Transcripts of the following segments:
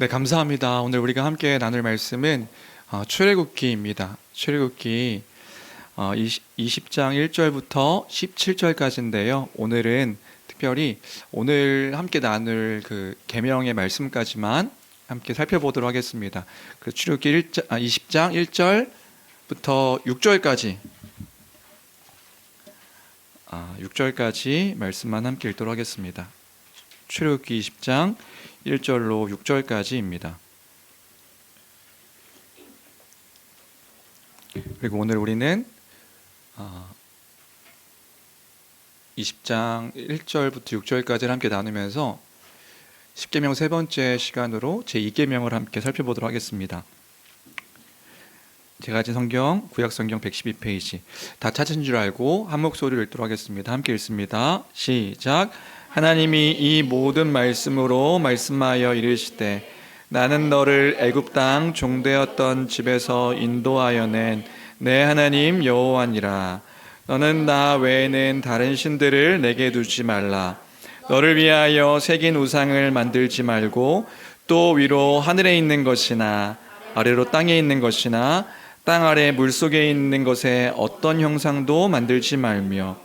네, 감사합니다. 오늘 우리가 함께 나눌 말씀은 출애굽기입니다. 출애굽기 20장 1절부터 17절까지인데요. 오늘은 특별히 오늘 함께 나눌 그 계명의 말씀까지만 함께 살펴보도록 하겠습니다. 그 출애굽기 20장 1절부터 6절까지 말씀만 함께 읽도록 하겠습니다. 출애굽기 20장 1절로 6절까지입니다. 그리고 오늘 우리는 20장 1절부터 6절까지를 함께 나누면서 10계명 세 번째 시간으로 제2계명을 함께 살펴보도록 하겠습니다. 제가 가진 성경 구약성경 112페이지 다 찾은 줄 알고 한 목소리로 읽도록 하겠습니다. 함께 읽습니다. 시작. 하나님이 이 모든 말씀으로 말씀하여 이르시되 나는 너를 애굽 땅 종되었던 집에서 인도하여 낸 내 하나님 여호와니라. 너는 나 외에는 다른 신들을 내게 두지 말라. 너를 위하여 새긴 우상을 만들지 말고 또 위로 하늘에 있는 것이나 아래로 땅에 있는 것이나 땅 아래 물속에 있는 것에 어떤 형상도 만들지 말며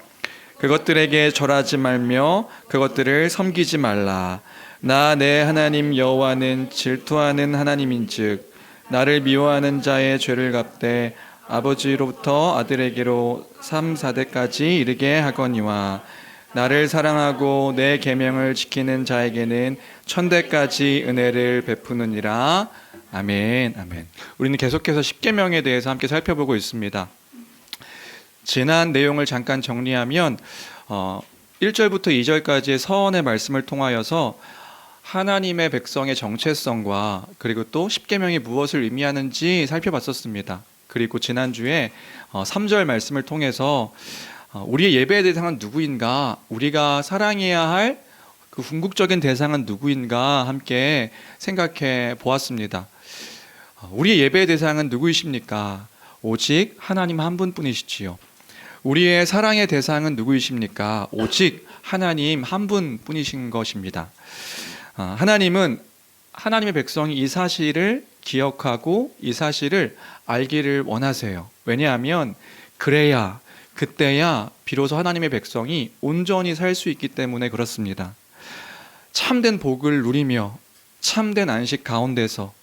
그것들에게 절하지 말며 그것들을 섬기지 말라. 나 내 하나님 여호와는 질투하는 하나님인즉 나를 미워하는 자의 죄를 갚되 아버지로부터 아들에게로 3, 4대까지 이르게 하거니와 나를 사랑하고 내 계명을 지키는 자에게는 1000대까지 은혜를 베푸느니라. 아멘. 아멘. 우리는 계속해서 10계명에 대해서 함께 살펴보고 있습니다. 지난 내용을 잠깐 정리하면 1절부터 2절까지의 서원의 말씀을 통하여서 하나님의 백성의 정체성과 그리고 또 10계명이 무엇을 의미하는지 살펴봤었습니다. 그리고 지난주에 3절 말씀을 통해서 우리의 예배의 대상은 누구인가, 우리가 사랑해야 할 그 궁극적인 대상은 누구인가 함께 생각해 보았습니다. 우리의 예배의 대상은 누구이십니까? 오직 하나님 한 분뿐이시지요. 우리의 사랑의 대상은 누구이십니까? 오직 하나님 한 분뿐이신 것입니다. 하나님은 하나님의 백성이 이 사실을 기억하고 이 사실을 알기를 원하세요. 왜냐하면 그래야 그때야 비로소 하나님의 백성이 온전히 살 수 있기 때문에 그렇습니다. 참된 복을 누리며 참된 안식 가운데서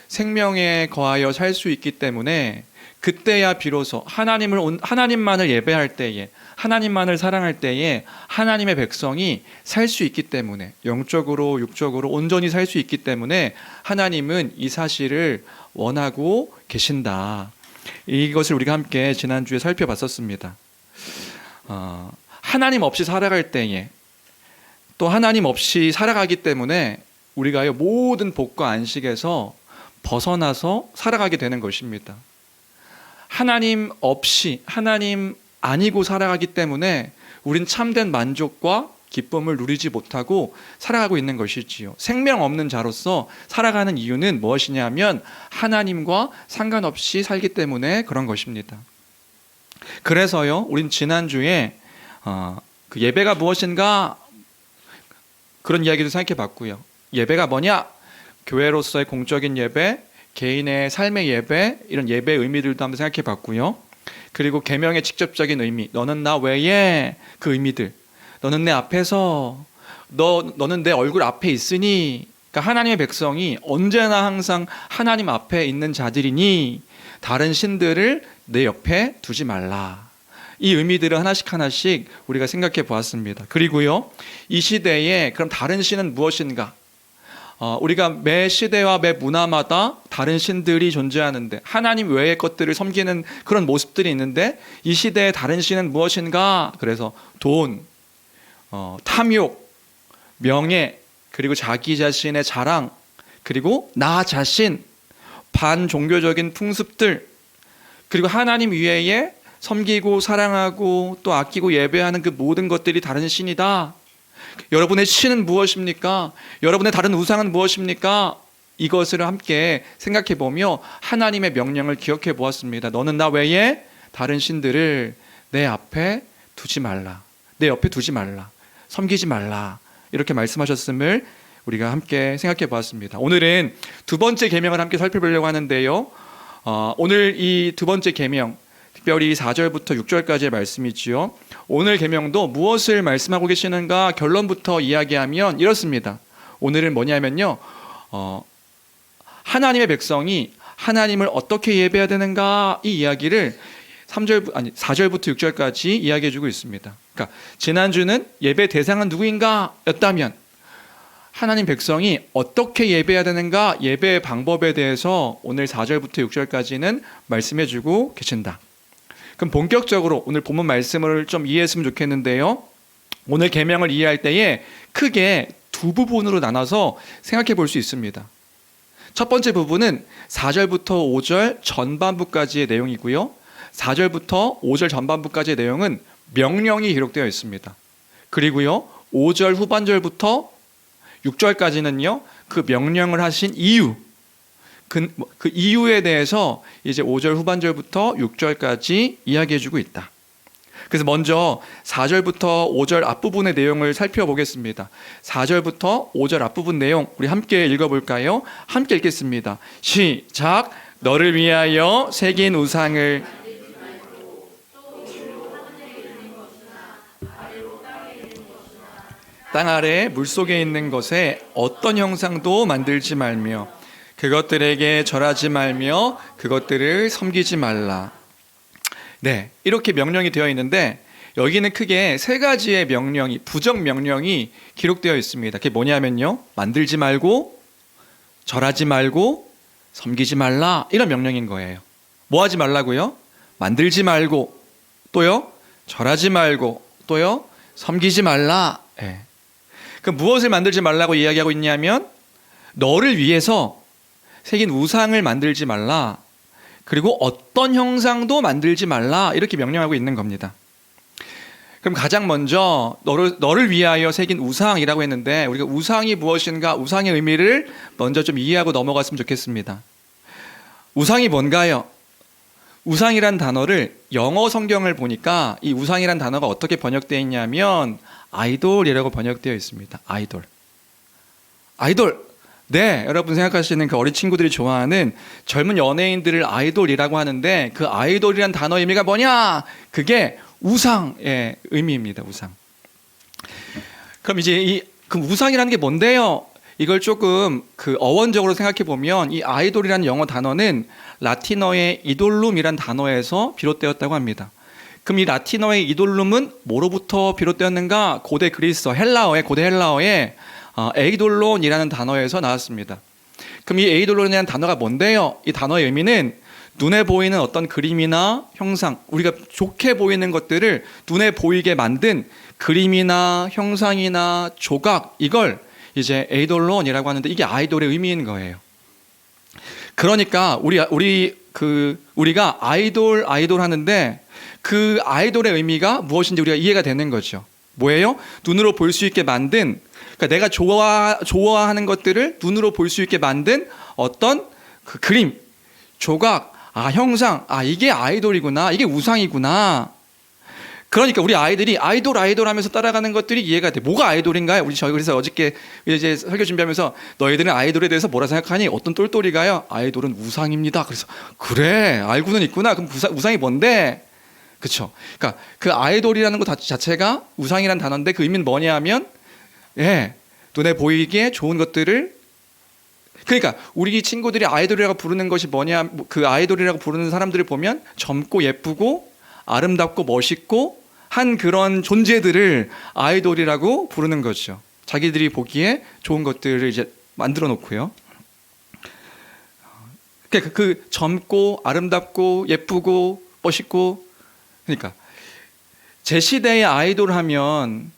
생명에 거하여 살 수 있기 때문에 그때야 비로소 하나님만을 예배할 때에, 하나님만을 사랑할 때에 하나님의 백성이 살 수 있기 때문에, 영적으로 육적으로 온전히 살 수 있기 때문에 하나님은 이 사실을 원하고 계신다. 이것을 우리가 함께 지난주에 살펴봤었습니다. 하나님 없이 살아갈 때에, 또 하나님 없이 살아가기 때문에 우리가 모든 복과 안식에서 벗어나서 살아가게 되는 것입니다. 하나님 없이, 하나님 아니고 살아가기 때문에 우린 참된 만족과 기쁨을 누리지 못하고 살아가고 있는 것이지요. 생명 없는 자로서 살아가는 이유는 무엇이냐면 하나님과 상관없이 살기 때문에 그런 것입니다. 그래서요, 우린 지난주에 그 예배가 무엇인가 그런 이야기도 생각해 봤고요. 예배가 뭐냐? 교회로서의 공적인 예배, 개인의 삶의 예배, 이런 예배의 의미들도 한번 생각해 봤고요. 그리고 계명의 직접적인 의미, 너는 나 외에 그 의미들, 너는 내 앞에서, 너는 내 얼굴 앞에 있으니, 그러니까 하나님의 백성이 언제나 항상 하나님 앞에 있는 자들이니 다른 신들을 내 옆에 두지 말라. 이 의미들을 하나씩 우리가 생각해 보았습니다. 그리고요, 이 시대에 그럼 다른 신은 무엇인가? 우리가 매 시대와 매 문화마다 다른 신들이 존재하는데 하나님 외의 것들을 섬기는 그런 모습들이 있는데 이 시대의 다른 신은 무엇인가? 그래서 돈, 탐욕, 명예, 그리고 자기 자신의 자랑, 그리고 나 자신, 반종교적인 풍습들, 그리고 하나님 위에 섬기고 사랑하고 또 아끼고 예배하는 그 모든 것들이 다른 신이다. 여러분의 신은 무엇입니까? 여러분의 다른 우상은 무엇입니까? 이것을 함께 생각해 보며 하나님의 명령을 기억해 보았습니다. 너는 나 외에 다른 신들을 내 앞에 두지 말라. 내 옆에 두지 말라. 섬기지 말라. 이렇게 말씀하셨음을 우리가 함께 생각해 보았습니다. 오늘은 두 번째 계명을 함께 살펴보려고 하는데요. 오늘 이 두 번째 계명, 특별히 4절부터 6절까지의 말씀이지요. 오늘 계명도 무엇을 말씀하고 계시는가 결론부터 이야기하면 이렇습니다. 오늘은 뭐냐면요. 하나님의 백성이 하나님을 어떻게 예배해야 되는가 이 이야기를 4절부터 6절까지 이야기해 주고 있습니다. 그러니까 지난주는 예배 대상은 누구인가 였다면 하나님 백성이 어떻게 예배해야 되는가 예배의 방법에 대해서 오늘 4절부터 6절까지는 말씀해 주고 계신다. 그럼 본격적으로 오늘 본문 말씀을 좀 이해했으면 좋겠는데요. 오늘 계명을 이해할 때에 크게 두 부분으로 나눠서 생각해 볼 수 있습니다. 첫 번째 부분은 4절부터 5절 전반부까지의 내용이고요. 4절부터 5절 전반부까지의 내용은 명령이 기록되어 있습니다. 그리고요 5절 후반절부터 6절까지는요 그 명령을 하신 이유, 그 이유에 대해서 이제 5절 후반절부터 6절까지 이야기해주고 있다. 그래서 먼저 4절부터 5절 앞부분의 내용을 살펴보겠습니다. 4절부터 5절 앞부분 내용 우리 함께 읽어볼까요? 함께 읽겠습니다. 시작. 너를 위하여 새긴 우상을 땅 아래 물속에 있는 것에 어떤 형상도 만들지 말며 그것들에게 절하지 말며 그것들을 섬기지 말라. 네, 이렇게 명령이 되어 있는데 여기는 크게 세 가지의 명령이, 부정 명령이 기록되어 있습니다. 그게 뭐냐면요, 만들지 말고 절하지 말고 섬기지 말라, 이런 명령인 거예요. 뭐 하지 말라고요? 만들지 말고, 또요 절하지 말고, 또요 섬기지 말라. 네. 그럼 무엇을 만들지 말라고 이야기하고 있냐면 너를 위해서 새긴 우상을 만들지 말라, 그리고 어떤 형상도 만들지 말라, 이렇게 명령하고 있는 겁니다. 그럼 가장 먼저 너를 위하여 새긴 우상이라고 했는데 우리가 우상이 무엇인가, 우상의 의미를 먼저 좀 이해하고 넘어갔으면 좋겠습니다. 우상이 뭔가요? 우상이란 단어를 영어 성경을 보니까 이 우상이란 단어가 어떻게 번역되어 있냐면 아이돌이라고 번역되어 있습니다. 아이돌. 네, 여러분 생각하시는 그 어린 친구들이 좋아하는 젊은 연예인들을 아이돌이라고 하는데 그 아이돌이란 단어 의미가 뭐냐? 그게 우상의 의미입니다. 우상. 그럼 이제 그 우상이라는 게 뭔데요? 이걸 조금 그 어원적으로 생각해 보면 이 아이돌이라는 영어 단어는 라틴어의 이돌룸이란 단어에서 비롯되었다고 합니다. 그럼 이 라틴어의 이돌룸은 뭐로부터 비롯되었는가? 고대 헬라어의 에이돌론이라는 단어에서 나왔습니다. 그럼 이 에이돌론이라는 단어가 뭔데요? 이 단어의 의미는 눈에 보이는 어떤 그림이나 형상, 우리가 좋게 보이는 것들을 눈에 보이게 만든 그림이나 형상이나 조각, 이걸 이제 에이돌론이라고 하는데 이게 아이돌의 의미인 거예요. 그러니까 우리가 아이돌 하는데 그 아이돌의 의미가 무엇인지 우리가 이해가 되는 거죠. 뭐예요? 눈으로 볼 수 있게 만든, 그러니까 내가 좋아하는 것들을 눈으로 볼 수 있게 만든 어떤 그 그림, 조각, 형상, 이게 아이돌이구나, 이게 우상이구나. 그러니까 우리 아이들이 아이돌 하면서 따라가는 것들이 이해가 돼. 뭐가 아이돌인가요? 저희 그래서 어저께 이제 설교 준비하면서 너희들은 아이돌에 대해서 뭐라 생각하니? 어떤 똘똘이가요? 아이돌은 우상입니다. 그래서 그래, 알고는 있구나. 그럼 우상이 뭔데? 그렇죠. 그러니까 그 아이돌이라는 것 자체가 우상이라는 단어인데 그 의미는 뭐냐 하면 눈에 보이게 좋은 것들을, 그러니까 우리 친구들이 아이돌이라고 부르는 것이 뭐냐, 그 아이돌이라고 부르는 사람들을 보면 젊고 예쁘고 아름답고 멋있고 한 그런 존재들을 아이돌이라고 부르는 거죠. 자기들이 보기에 좋은 것들을 이제 만들어 놓고요. 그러니까 그 젊고 아름답고 예쁘고 멋있고, 그러니까 제 시대의 아이돌 하면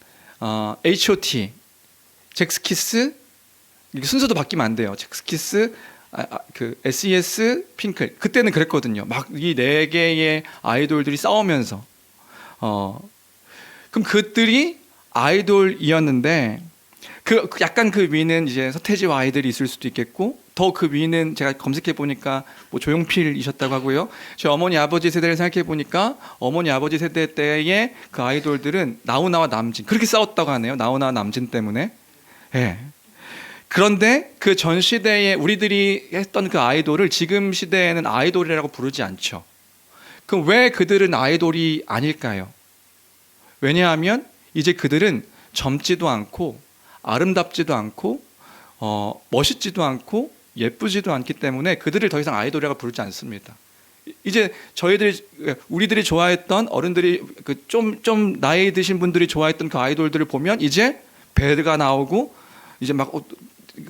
H.O.T, 잭스키스, 순서도 바뀌면 안 돼요. 잭스키스, 그 S.E.S, 핑클. 그때는 그랬거든요. 막 이 네 개의 아이돌들이 싸우면서 그럼 그들이 아이돌이었는데 그 약간 그 위는 이제 서태지와 아이들이 있을 수도 있겠고, 더 그 위는 제가 검색해 보니까 뭐 조용필이셨다고 하고요. 제 어머니 아버지 세대를 생각해 보니까 어머니 아버지 세대 때의 그 아이돌들은 나훈아와 남진, 그렇게 싸웠다고 하네요. 나훈아와 남진 때문에. 예. 그런데 그 전 시대에 우리들이 했던 그 아이돌을 지금 시대에는 아이돌이라고 부르지 않죠. 그럼 왜 그들은 아이돌이 아닐까요? 왜냐하면 이제 그들은 젊지도 않고 아름답지도 않고 멋있지도 않고 예쁘지도 않기 때문에 그들을 더 이상 아이돌이라고 부르지 않습니다. 이제 우리들이 좋아했던 어른들이 좀 나이 드신 분들이 좋아했던 그 아이돌들을 보면 이제 배가 나오고 이제 막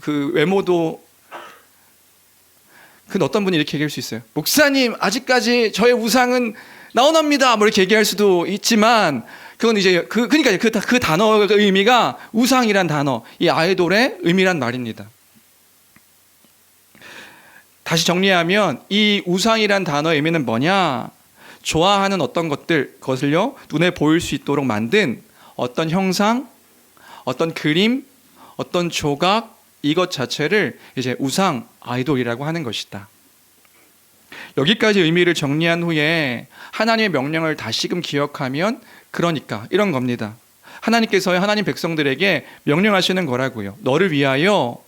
그 외모도 어떤 분이 이렇게 얘기할 수 있어요. 목사님, 아직까지 저의 우상은 나오납니다. 뭐 이렇게 얘기할 수도 있지만 그건 이제 그러니까 그 단어의 의미가 우상이란 단어, 이 아이돌의 의미란 말입니다. 다시 정리하면 이 우상이란 단어의 의미는 뭐냐? 좋아하는 어떤 것들, 그것을요 눈에 보일 수 있도록 만든 어떤 형상, 어떤 그림, 어떤 조각, 이것 자체를 이제 우상, 아이돌이라고 하는 것이다. 여기까지 의미를 정리한 후에 하나님의 명령을 다시금 기억하면 그러니까 이런 겁니다. 하나님께서 하나님 백성들에게 명령하시는 거라고요. 너를 위하여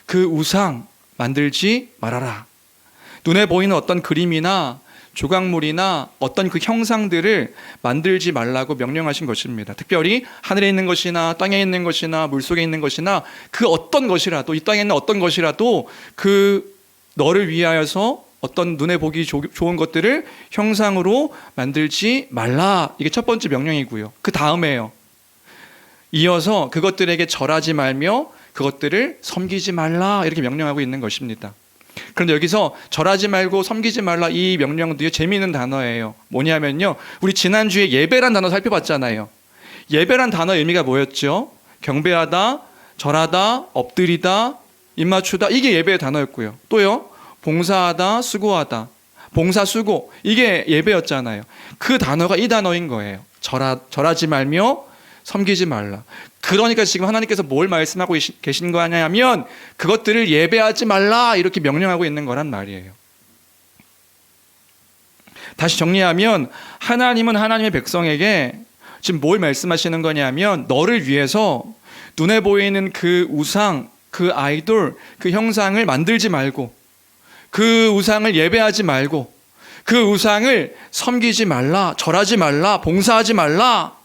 그 우상 만들지 말아라. 눈에 보이는 어떤 그림이나 조각물이나 어떤 그 형상들을 만들지 말라고 명령하신 것입니다. 특별히 하늘에 있는 것이나 땅에 있는 것이나 물속에 있는 것이나 그 어떤 것이라도, 이 땅에 있는 어떤 것이라도 그 너를 위하여서 어떤 눈에 보기 좋은 것들을 형상으로 만들지 말라. 이게 첫 번째 명령이고요. 그 다음에요. 이어서 그것들에게 절하지 말며 그것들을 섬기지 말라. 이렇게 명령하고 있는 것입니다. 그런데 여기서 절하지 말고 섬기지 말라 이 명령도 재미있는 단어예요. 뭐냐면요, 우리 지난주에 예배란 단어 살펴봤잖아요. 예배란 단어의 의미가 뭐였죠? 경배하다, 절하다, 엎드리다, 입맞추다, 이게 예배의 단어였고요. 또요, 봉사하다, 수고하다, 봉사, 수고, 이게 예배였잖아요. 그 단어가 이 단어인 거예요. 절하지 말며 섬기지 말라. 그러니까 지금 하나님께서 뭘 말씀하고 계신 거냐면 그것들을 예배하지 말라 이렇게 명령하고 있는 거란 말이에요. 다시 정리하면 하나님은 하나님의 백성에게 지금 뭘 말씀하시는 거냐면 너를 위해서 눈에 보이는 그 우상, 그 아이돌, 그 형상을 만들지 말고 그 우상을 예배하지 말고 그 우상을 섬기지 말라, 절하지 말라, 봉사하지 말라,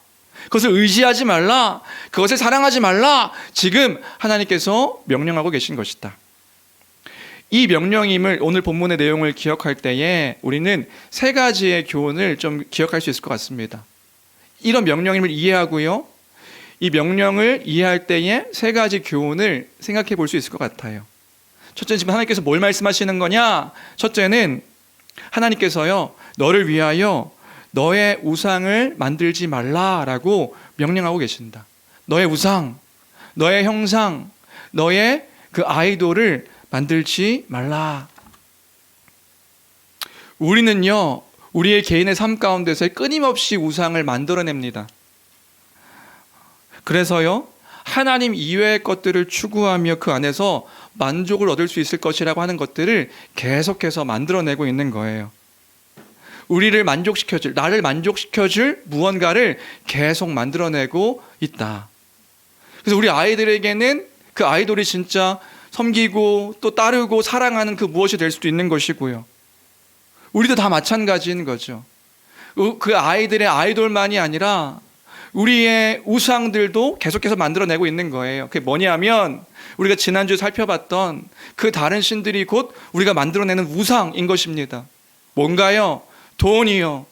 그것을 의지하지 말라, 그것을 사랑하지 말라, 지금 하나님께서 명령하고 계신 것이다. 이 명령임을 오늘 본문의 내용을 기억할 때에 우리는 세 가지의 교훈을 좀 기억할 수 있을 것 같습니다. 이런 명령임을 이해하고요, 이 명령을 이해할 때에 세 가지 교훈을 생각해 볼 수 있을 것 같아요. 첫째는 지금 하나님께서 뭘 말씀하시는 거냐? 첫째는 하나님께서요 너를 위하여 너의 우상을 만들지 말라라고 명령하고 계신다. 너의 우상, 너의 형상, 너의 그 아이돌을 만들지 말라. 우리는요 우리의 개인의 삶 가운데서 끊임없이 우상을 만들어냅니다. 그래서요 하나님 이외의 것들을 추구하며 그 안에서 만족을 얻을 수 있을 것이라고 하는 것들을 계속해서 만들어내고 있는 거예요. 우리를 만족시켜줄, 나를 만족시켜줄 무언가를 계속 만들어내고 있다. 그래서 우리 아이들에게는 그 아이돌이 진짜 섬기고 또 따르고 사랑하는 그 무엇이 될 수도 있는 것이고요. 우리도 다 마찬가지인 거죠. 그 아이들의 아이돌만이 아니라 우리의 우상들도 계속해서 만들어내고 있는 거예요. 그게 뭐냐면 우리가 지난주에 살펴봤던 그 다른 신들이 곧 우리가 만들어내는 우상인 것입니다. 뭔가요? 돈이요.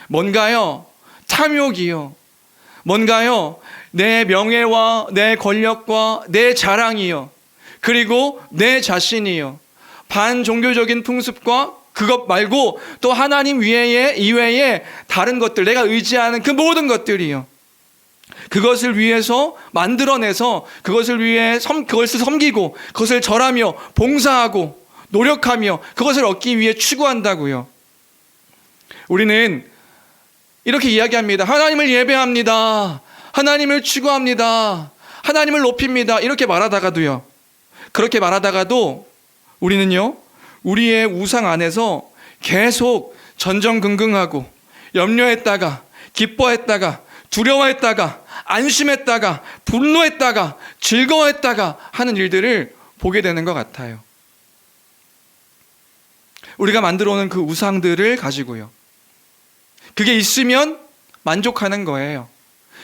뭔가요? 탐욕이요. 뭔가요? 내 명예와 내 권력과 내 자랑이요. 그리고 내 자신이요. 반종교적인 풍습과 그것 말고 또 하나님 이외에 다른 것들, 내가 의지하는 그 모든 것들이요. 그것을 위해서 만들어내서 그것을 섬기고 그것을 절하며 봉사하고 노력하며 그것을 얻기 위해 추구한다고요. 우리는 이렇게 이야기합니다. 하나님을 예배합니다. 하나님을 추구합니다. 하나님을 높입니다. 이렇게 말하다가도요. 그렇게 말하다가도 우리는요. 우리의 우상 안에서 계속 전전긍긍하고 염려했다가 기뻐했다가 두려워했다가 안심했다가 분노했다가 즐거워했다가 하는 일들을 보게 되는 것 같아요. 우리가 만들어 오는 그 우상들을 가지고요. 그게 있으면 만족하는 거예요.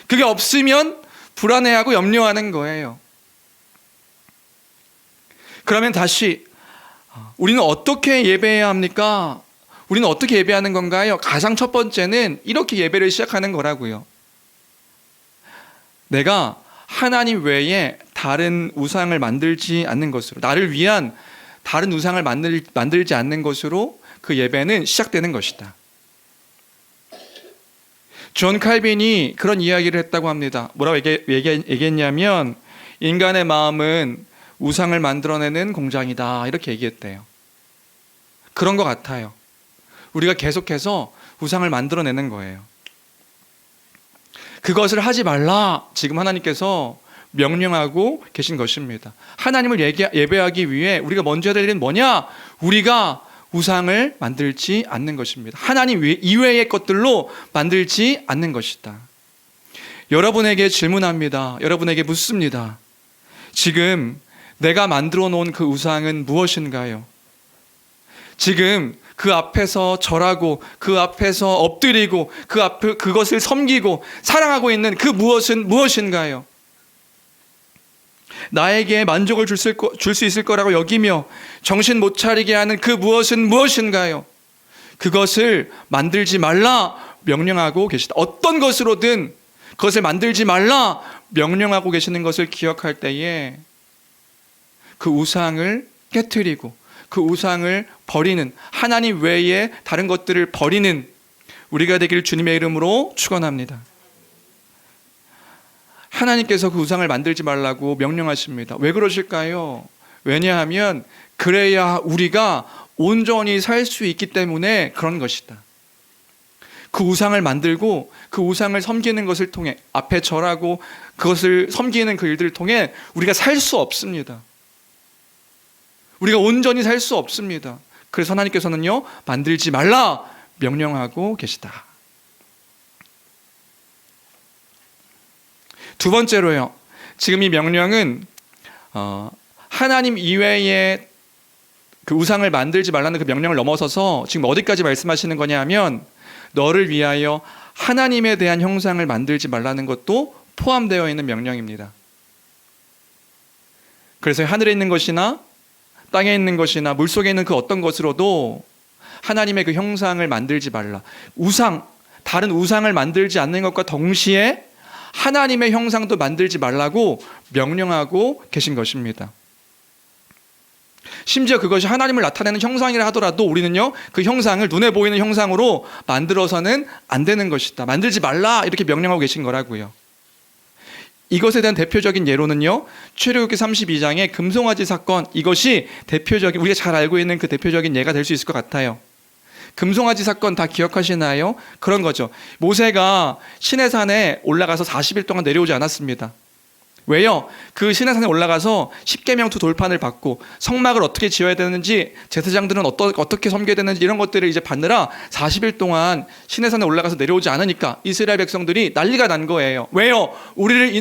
그게 없으면 불안해하고 염려하는 거예요. 그러면 다시 우리는 어떻게 예배해야 합니까? 우리는 어떻게 예배하는 건가요? 가장 첫 번째는 이렇게 예배를 시작하는 거라고요. 내가 하나님 외에 다른 우상을 만들지 않는 것으로, 나를 위한 다른 우상을 만들지 않는 것으로 그 예배는 시작되는 것이다. 존 칼빈이 그런 이야기를 했다고 합니다. 뭐라고 얘기했냐면 인간의 마음은 우상을 만들어내는 공장이다, 이렇게 얘기했대요. 그런 것 같아요. 우리가 계속해서 우상을 만들어내는 거예요. 그것을 하지 말라 지금 하나님께서 명령하고 계신 것입니다. 하나님을 예배하기 위해 우리가 먼저 해야 될 일은 뭐냐? 우리가 우상을 만들지 않는 것입니다. 하나님 이외의 것들로 만들지 않는 것이다. 여러분에게 질문합니다. 여러분에게 묻습니다. 지금 내가 만들어 놓은 그 우상은 무엇인가요? 지금 그 앞에서 절하고 그 앞에서 엎드리고 그것을 섬기고 사랑하고 있는 그 무엇은 무엇인가요? 나에게 만족을 줄 수 있을 거라고 여기며 정신 못 차리게 하는 그 무엇은 무엇인가요? 그것을 만들지 말라 명령하고 계시다. 어떤 것으로든 그것을 만들지 말라 명령하고 계시는 것을 기억할 때에 그 우상을 깨트리고 그 우상을 버리는, 하나님 외에 다른 것들을 버리는 우리가 되길 주님의 이름으로 축원합니다. 하나님께서 그 우상을 만들지 말라고 명령하십니다. 왜 그러실까요? 왜냐하면 그래야 우리가 온전히 살 수 있기 때문에 그런 것이다. 그 우상을 만들고 그 우상을 섬기는 것을 통해, 앞에 절하고 그것을 섬기는 그 일들을 통해 우리가 살 수 없습니다. 우리가 온전히 살 수 없습니다. 그래서 하나님께서는요, 만들지 말라 명령하고 계시다. 두 번째로요, 지금 이 명령은 하나님 이외에 그 우상을 만들지 말라는 그 명령을 넘어서서 지금 어디까지 말씀하시는 거냐 하면, 너를 위하여 하나님에 대한 형상을 만들지 말라는 것도 포함되어 있는 명령입니다. 그래서 하늘에 있는 것이나 땅에 있는 것이나 물속에 있는 그 어떤 것으로도 하나님의 그 형상을 만들지 말라. 다른 우상을 만들지 않는 것과 동시에 하나님의 형상도 만들지 말라고 명령하고 계신 것입니다. 심지어 그것이 하나님을 나타내는 형상이라 하더라도 우리는요, 그 형상을 눈에 보이는 형상으로 만들어서는 안 되는 것이다. 만들지 말라 이렇게 명령하고 계신 거라고요. 이것에 대한 대표적인 예로는요, 출애굽기 32장의 금송아지 사건, 이것이 대표적인, 우리가 잘 알고 있는 그 대표적인 예가 될 수 있을 것 같아요. 금송아지 사건 다 기억하시나요? 그런 거죠. 모세가 시내산에 올라가서 40일 동안 내려오지 않았습니다. 왜요? 그 시내산에 올라가서 십계명투 돌판을 받고 성막을 어떻게 지어야 되는지, 제사장들은 어떻게 섬겨야 되는지 이런 것들을 이제 받느라 40일 동안 시내산에 올라가서 내려오지 않으니까 이스라엘 백성들이 난리가 난 거예요. 왜요? 우리를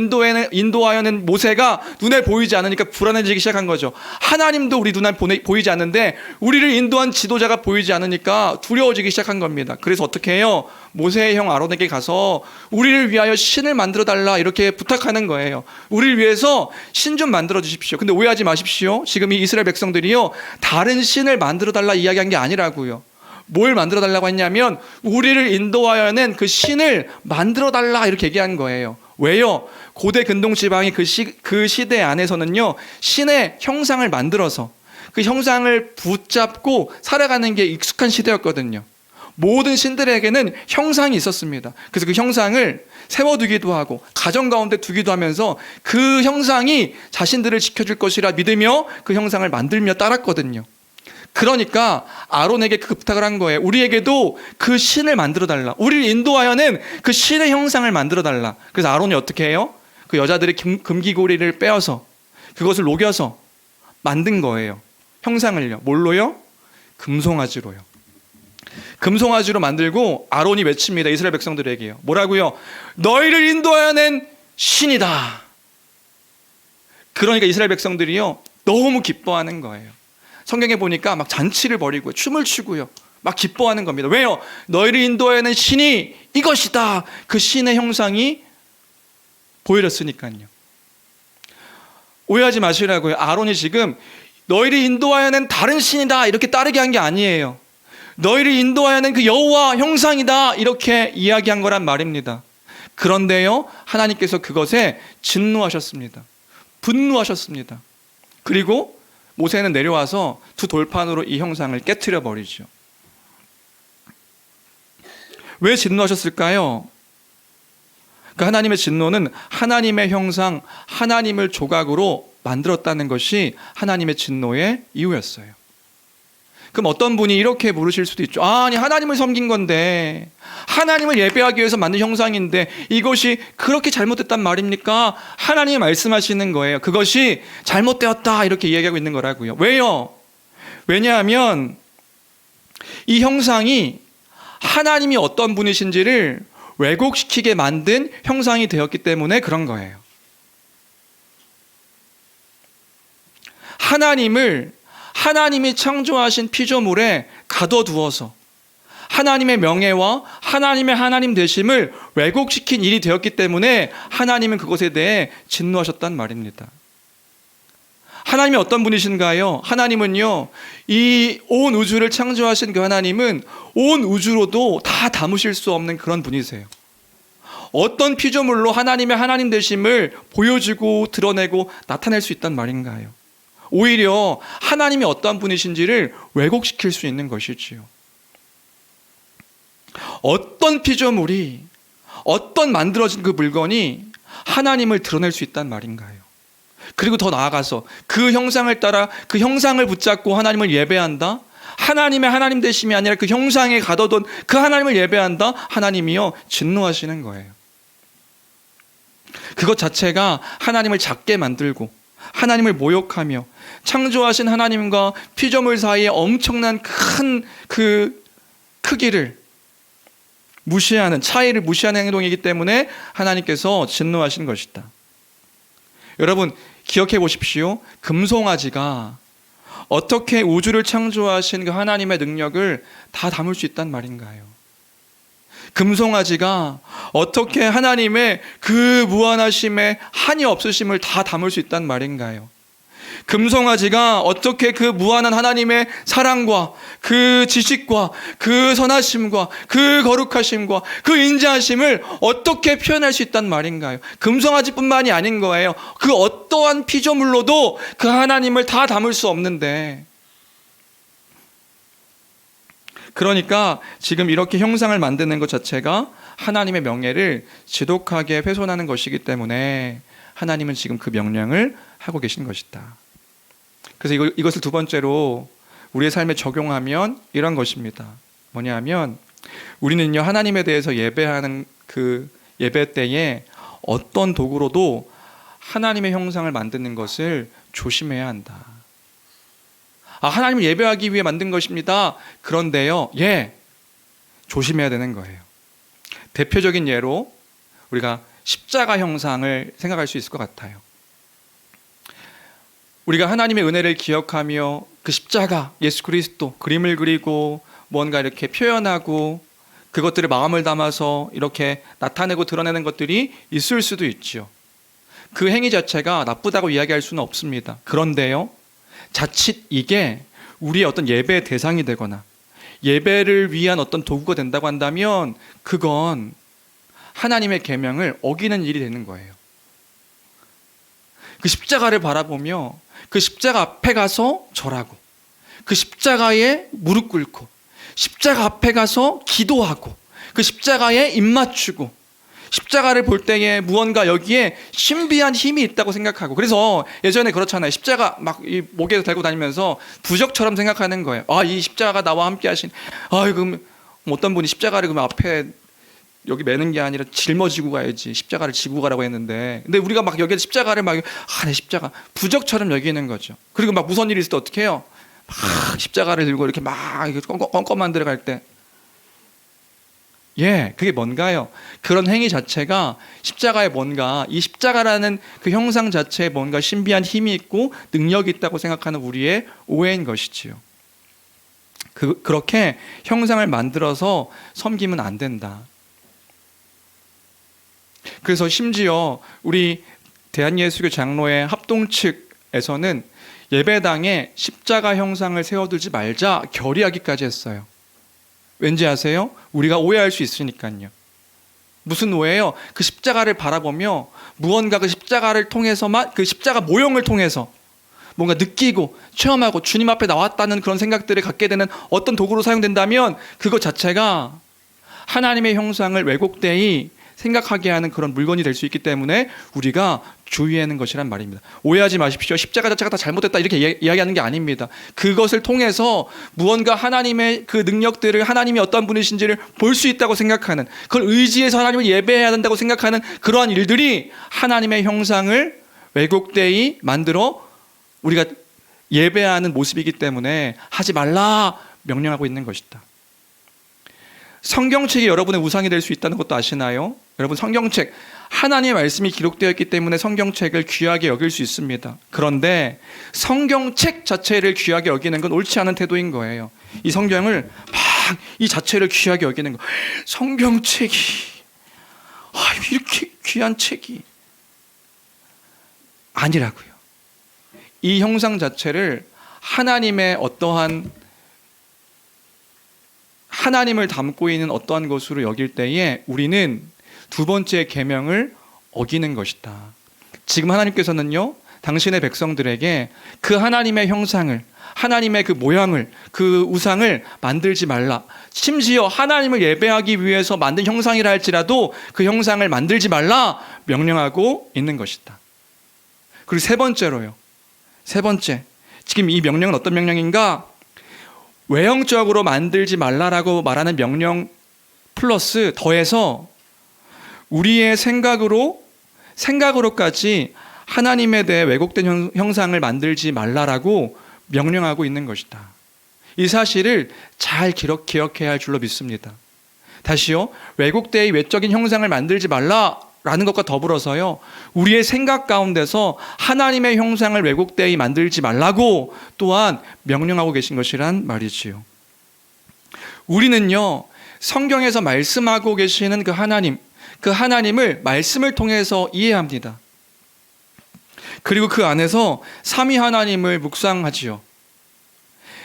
인도하여는 모세가 눈에 보이지 않으니까 불안해지기 시작한 거죠. 하나님도 우리 눈에 보이지 않는데 우리를 인도한 지도자가 보이지 않으니까 두려워지기 시작한 겁니다. 그래서 어떻게 해요? 모세의 형 아론에게 가서 우리를 위하여 신을 만들어 달라 이렇게 부탁하는 거예요. 우리를 위해서 신 좀 만들어 주십시오. 근데 오해하지 마십시오. 지금 이 이스라엘 백성들이요, 다른 신을 만들어 달라 이야기한 게 아니라고요. 뭘 만들어 달라고 했냐면 우리를 인도하여는 그 신을 만들어 달라 이렇게 얘기한 거예요. 왜요? 고대 근동 지방의 그 시대 안에서는요, 신의 형상을 만들어서 그 형상을 붙잡고 살아가는 게 익숙한 시대였거든요. 모든 신들에게는 형상이 있었습니다. 그래서 그 형상을 세워두기도 하고 가정 가운데 두기도 하면서 그 형상이 자신들을 지켜줄 것이라 믿으며 그 형상을 만들며 따랐거든요. 그러니까 아론에게 그 부탁을 한 거예요. 우리에게도 그 신을 만들어 달라. 우리를 인도하여는 그 신의 형상을 만들어 달라. 그래서 아론이 어떻게 해요? 그 여자들의 금기고리를 빼어서 그것을 녹여서 만든 거예요. 형상을요. 뭘로요? 금송아지로요. 금송아지로 만들고 아론이 외칩니다. 이스라엘 백성들에게요. 뭐라고요? 너희를 인도하여낸 신이다. 그러니까 이스라엘 백성들이요 너무 기뻐하는 거예요. 성경에 보니까 막 잔치를 벌이고 춤을 추고요 막 기뻐하는 겁니다. 왜요? 너희를 인도하는 신이 이것이다. 그 신의 형상이 보여졌으니까요. 오해하지 마시라고요. 아론이 지금 너희를 인도하여는 다른 신이다 이렇게 따르게 한 게 아니에요. 너희를 인도하여는 그 여호와 형상이다 이렇게 이야기한 거란 말입니다. 그런데요 하나님께서 그것에 진노하셨습니다. 분노하셨습니다. 그리고 모세는 내려와서 두 돌판으로 이 형상을 깨트려 버리죠. 왜 진노하셨을까요? 그 하나님의 진노는 하나님의 형상, 하나님을 조각으로 만들었다는 것이 하나님의 진노의 이유였어요. 그럼 어떤 분이 이렇게 물으실 수도 있죠. 아니 하나님을 섬긴 건데 하나님을 예배하기 위해서 만든 형상인데 이것이 그렇게 잘못됐단 말입니까? 하나님이 말씀하시는 거예요. 그것이 잘못되었다 이렇게 이야기하고 있는 거라고요. 왜요? 왜냐하면 이 형상이 하나님이 어떤 분이신지를 왜곡시키게 만든 형상이 되었기 때문에 그런 거예요. 하나님이 창조하신 피조물에 가둬두어서 하나님의 명예와 하나님의 하나님 되심을 왜곡시킨 일이 되었기 때문에 하나님은 그것에 대해 진노하셨단 말입니다. 하나님이 어떤 분이신가요? 하나님은요, 이 온 우주를 창조하신 그 하나님은 온 우주로도 다 담으실 수 없는 그런 분이세요. 어떤 피조물로 하나님의 하나님 되심을 보여주고 드러내고 나타낼 수 있단 말인가요? 오히려 하나님이 어떤 분이신지를 왜곡시킬 수 있는 것이지요. 어떤 피조물이, 어떤 만들어진 그 물건이 하나님을 드러낼 수 있단 말인가요? 그리고 더 나아가서 그 형상을 따라 그 형상을 붙잡고 하나님을 예배한다? 하나님의 하나님 되심이 아니라 그 형상에 가둬둔 그 하나님을 예배한다? 하나님이요 진노하시는 거예요. 그것 자체가 하나님을 작게 만들고 하나님을 모욕하며 창조하신 하나님과 피조물 사이에 엄청난 큰 그 크기를 무시하는, 차이를 무시하는 행동이기 때문에 하나님께서 진노하신 것이다. 여러분 기억해 보십시오. 금송아지가 어떻게 우주를 창조하신 그 하나님의 능력을 다 담을 수 있단 말인가요? 금송아지가 어떻게 하나님의 그 무한하심에 한이 없으심을 다 담을 수 있단 말인가요? 금송아지가 어떻게 그 무한한 하나님의 사랑과 그 지식과 그 선하심과 그 거룩하심과 그 인자하심을 어떻게 표현할 수 있단 말인가요? 금송아지뿐만이 아닌 거예요. 그 어떠한 피조물로도 그 하나님을 다 담을 수 없는데, 그러니까 지금 이렇게 형상을 만드는 것 자체가 하나님의 명예를 지독하게 훼손하는 것이기 때문에 하나님은 지금 그 명령을 하고 계신 것이다. 그래서 이것을 두 번째로 우리의 삶에 적용하면 이런 것입니다. 뭐냐 하면 우리는요 하나님에 대해서 예배하는 그 예배 때에 어떤 도구로도 하나님의 형상을 만드는 것을 조심해야 한다. 하나님을 예배하기 위해 만든 것입니다. 그런데요, 조심해야 되는 거예요. 대표적인 예로 우리가 십자가 형상을 생각할 수 있을 것 같아요. 우리가 하나님의 은혜를 기억하며 그 십자가, 예수 그리스도 그림을 그리고 뭔가 이렇게 표현하고 그것들을 마음을 담아서 이렇게 나타내고 드러내는 것들이 있을 수도 있죠. 그 행위 자체가 나쁘다고 이야기할 수는 없습니다. 그런데요, 자칫 이게 우리의 어떤 예배의 대상이 되거나 예배를 위한 어떤 도구가 된다고 한다면 그건 하나님의 계명을 어기는 일이 되는 거예요. 그 십자가를 바라보며 그 십자가 앞에 가서 절하고 그 십자가에 무릎 꿇고 십자가 앞에 가서 기도하고 그 십자가에 입 맞추고 십자가를 볼 때에 무언가 여기에 신비한 힘이 있다고 생각하고, 그래서 예전에 그렇잖아요. 십자가 막 이 목에 달고 다니면서 부적처럼 생각하는 거예요. 이 십자가가 나와 함께 하신, 그럼 어떤 분이 십자가를 그러면 앞에 여기 매는 게 아니라 짊어지고 가야지, 십자가를 지고 가라고 했는데, 근데 우리가 막 여기 십자가를 막 내 십자가 부적처럼 여기는 거죠. 그리고 막 무서운 일이 있을 때 어떻게 해요? 막 십자가를 들고 이렇게 막 껌껌 만들어 갈 때 그게 뭔가요? 그런 행위 자체가 십자가에 뭔가, 이 십자가라는 그 형상 자체에 뭔가 신비한 힘이 있고 능력이 있다고 생각하는 우리의 오해인 것이지요. 그렇게 형상을 만들어서 섬기면 안 된다. 그래서 심지어 우리 대한예수교 장로회 합동 측에서는 예배당에 십자가 형상을 세워두지 말자 결의하기까지 했어요. 왠지 아세요? 우리가 오해할 수 있으니까요. 무슨 오해예요? 그 십자가를 바라보며 무언가 그 십자가를 통해서만, 그 십자가 모형을 통해서 뭔가 느끼고 체험하고 주님 앞에 나왔다는 그런 생각들을 갖게 되는 어떤 도구로 사용된다면 그것 자체가 하나님의 형상을 왜곡되이 생각하게 하는 그런 물건이 될 수 있기 때문에 우리가 주의하는 것이란 말입니다. 오해하지 마십시오. 십자가 자체가 다 잘못됐다 이렇게 이야기하는 게 아닙니다. 그것을 통해서 무언가 하나님의 그 능력들을, 하나님이 어떤 분이신지를 볼 수 있다고 생각하는, 그걸 의지해서 하나님을 예배해야 된다고 생각하는 그러한 일들이 하나님의 형상을 왜곡되이 만들어 우리가 예배하는 모습이기 때문에 하지 말라 명령하고 있는 것이다. 성경책이 여러분의 우상이 될 수 있다는 것도 아시나요? 여러분, 성경책, 하나님의 말씀이 기록되어 있기 때문에 성경책을 귀하게 여길 수 있습니다. 그런데 성경책 자체를 귀하게 여기는 건 옳지 않은 태도인 거예요. 이 성경을 막 이 자체를 귀하게 여기는 거. 성경책이 이렇게 귀한 책이 아니라고요. 이 형상 자체를 하나님의 어떠한, 하나님을 담고 있는 어떠한 것으로 여길 때에 우리는 두 번째 계명을 어기는 것이다. 지금 하나님께서는요, 당신의 백성들에게 그 하나님의 형상을, 하나님의 그 모양을, 그 우상을 만들지 말라. 심지어 하나님을 예배하기 위해서 만든 형상이라 할지라도 그 형상을 만들지 말라 명령하고 있는 것이다. 그리고 세 번째로요. 세 번째, 지금 이 명령은 어떤 명령인가? 외형적으로 만들지 말라라고 말하는 명령 플러스 더해서 우리의 생각으로까지 하나님에 대해 왜곡된 형상을 만들지 말라라고 명령하고 있는 것이다. 이 사실을 잘 기억해야 할 줄로 믿습니다. 다시요, 왜곡되이 외적인 형상을 만들지 말라라는 것과 더불어서요, 우리의 생각 가운데서 하나님의 형상을 왜곡되이 만들지 말라고 또한 명령하고 계신 것이란 말이지요. 우리는요, 성경에서 말씀하고 계시는 그 하나님을 말씀을 통해서 이해합니다. 그리고 그 안에서 삼위 하나님을 묵상하지요.